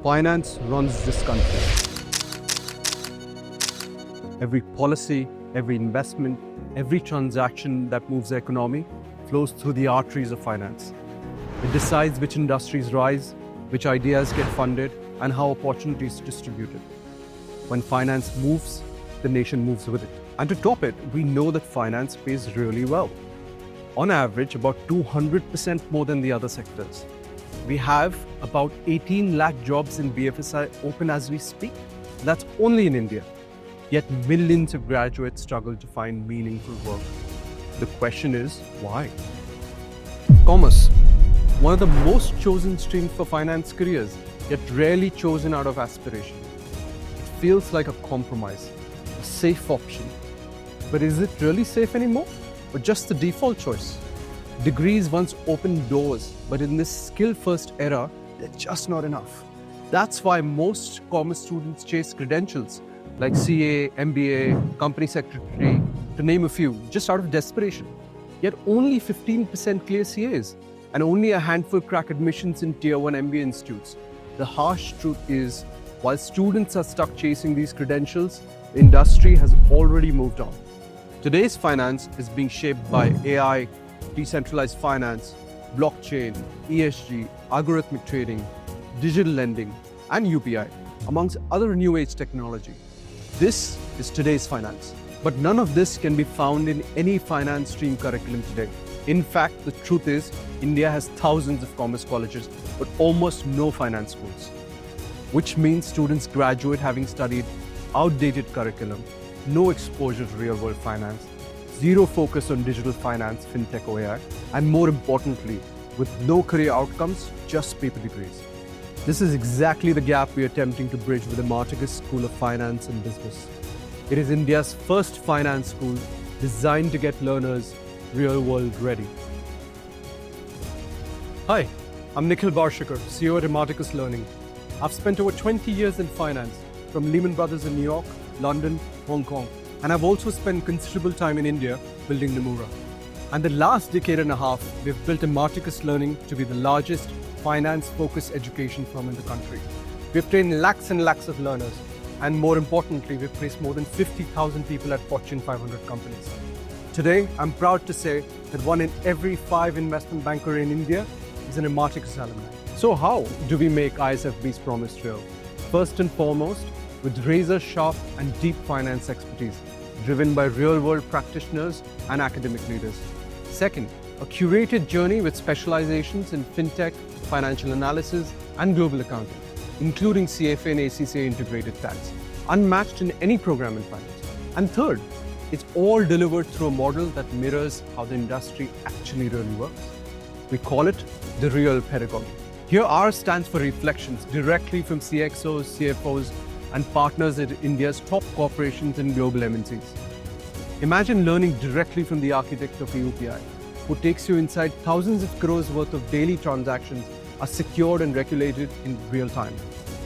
Finance runs this country. Every policy, every investment, every transaction that moves the economy flows through the arteries of finance. It decides which industries rise, which ideas get funded, and how opportunities are distributed. When finance moves, the nation moves with it. And to top it, we know that finance pays really well. On average, about 200% more than the other sectors. We have about 18 lakh jobs in BFSI open as we speak. That's only in India. Yet millions of graduates struggle to find meaningful work. The question is, why? Commerce, one of the most chosen streams for finance careers, yet rarely chosen out of aspiration. It feels like a compromise, a safe option. But is it really safe anymore? Or just the default choice? Degrees once opened doors, but in this skill-first era, they're just not enough. That's why most commerce students chase credentials like CA, MBA, company secretary, to name a few, just out of desperation. Yet only 15% clear CAs, and only a handful crack admissions in Tier 1 MBA institutes. The harsh truth is, while students are stuck chasing these credentials, the industry has already moved on. Today's finance is being shaped by AI, decentralized finance, blockchain, ESG, algorithmic trading, digital lending, and UPI, amongst other new age technology. This is today's finance. But none of this can be found in any finance stream curriculum today. In fact, the truth is, India has thousands of commerce colleges, but almost no finance schools. Which means students graduate having studied outdated curriculum, no exposure to real-world finance, zero focus on digital finance, fintech or AI, and more importantly, with no career outcomes, just paper degrees. This is exactly the gap we are attempting to bridge with the Imarticus School of Finance and Business. It is India's first finance school designed to get learners real-world ready. Hi, I'm Nikhil Barshikar, CEO at Imarticus Learning. I've spent over 20 years in finance, from Lehman Brothers in New York, London, Hong Kong, and I've also spent considerable time in India building Nomura. And the last decade and a half, we've built Imarticus Learning to be the largest finance-focused education firm in the country. We've trained lakhs and lakhs of learners, and more importantly, we've placed more than 50,000 people at Fortune 500 companies. Today, I'm proud to say that 1 in every 5 investment banker in India is an Imarticus alumni. So how do we make ISFB's promise real? First and foremost, with razor-sharp and deep finance expertise, driven by real-world practitioners and academic leaders. Second, a curated journey with specializations in fintech, financial analysis, and global accounting, including CFA and ACCA integrated tax, unmatched in any program in finance. And third, it's all delivered through a model that mirrors how the industry actually really works. We call it the R.E.A.L pedagogy. Here R stands for reflections directly from CXOs, CFOs, and partners at India's top corporations and global MNCs. Imagine learning directly from the architect of UPI, who takes you inside thousands of crores worth of daily transactions are secured and regulated in real time.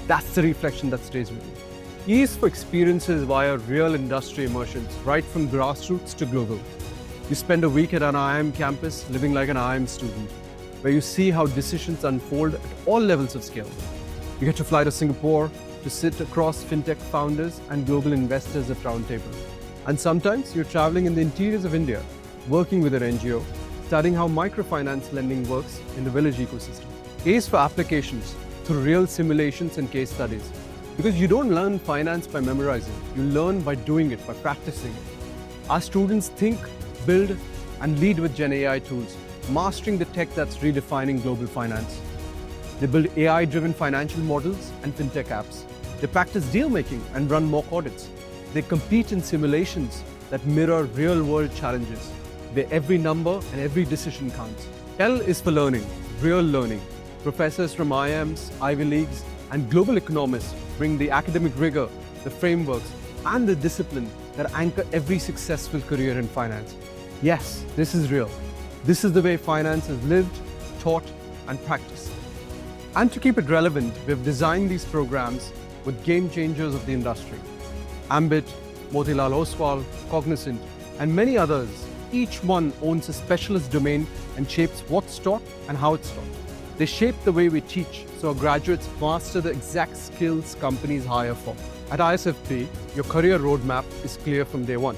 That's the reflection that stays with you. E is for experiences via real industry immersions, right from grassroots to global. You spend a week at an IIM campus living like an IIM student, where you see how decisions unfold at all levels of scale. You get to fly to Singapore to sit across fintech founders and global investors at round table. And sometimes you're traveling in the interiors of India, working with an NGO, studying how microfinance lending works in the village ecosystem. A is for applications through real simulations and case studies. Because you don't learn finance by memorizing, you learn by doing it, by practicing it. Our students think, build, and lead with Gen AI tools, mastering the tech that's redefining global finance. They build AI-driven financial models and fintech apps. They practice deal-making and run mock audits. They compete in simulations that mirror real-world challenges, where every number and every decision counts. L is for learning, real learning. Professors from IIMs, Ivy Leagues, and global economists bring the academic rigor, the frameworks, and the discipline that anchor every successful career in finance. Yes, this is real. This is the way finance is lived, taught, and practiced. And to keep it relevant, we've designed these programs with game changers of the industry. Ambit, R.E.A.L, Cognizant, and many others. Each one owns a specialist domain and shapes what's taught and how it's taught. They shape the way we teach so our graduates master the exact skills companies hire for. At ISFB, your career roadmap is clear from day one.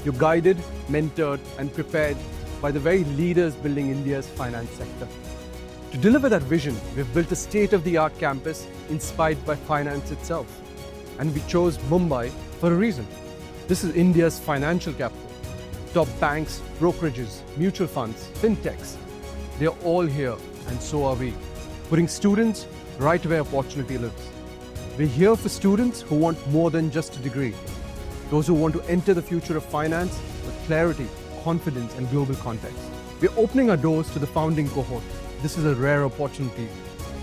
You're guided, mentored, and prepared by the very leaders building India's finance sector. To deliver that vision, we've built a state-of-the-art campus inspired by finance itself. And we chose Mumbai for a reason. This is India's financial capital. Top banks, brokerages, mutual funds, fintechs, they're all here, and so are we, putting students right where opportunity lives. We're here for students who want more than just a degree. Those who want to enter the future of finance with clarity, confidence, and global context. We're opening our doors to the founding cohort. This is a rare opportunity,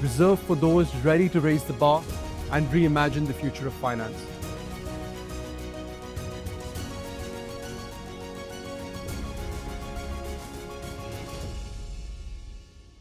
reserved for those ready to raise the bar and reimagine the future of finance.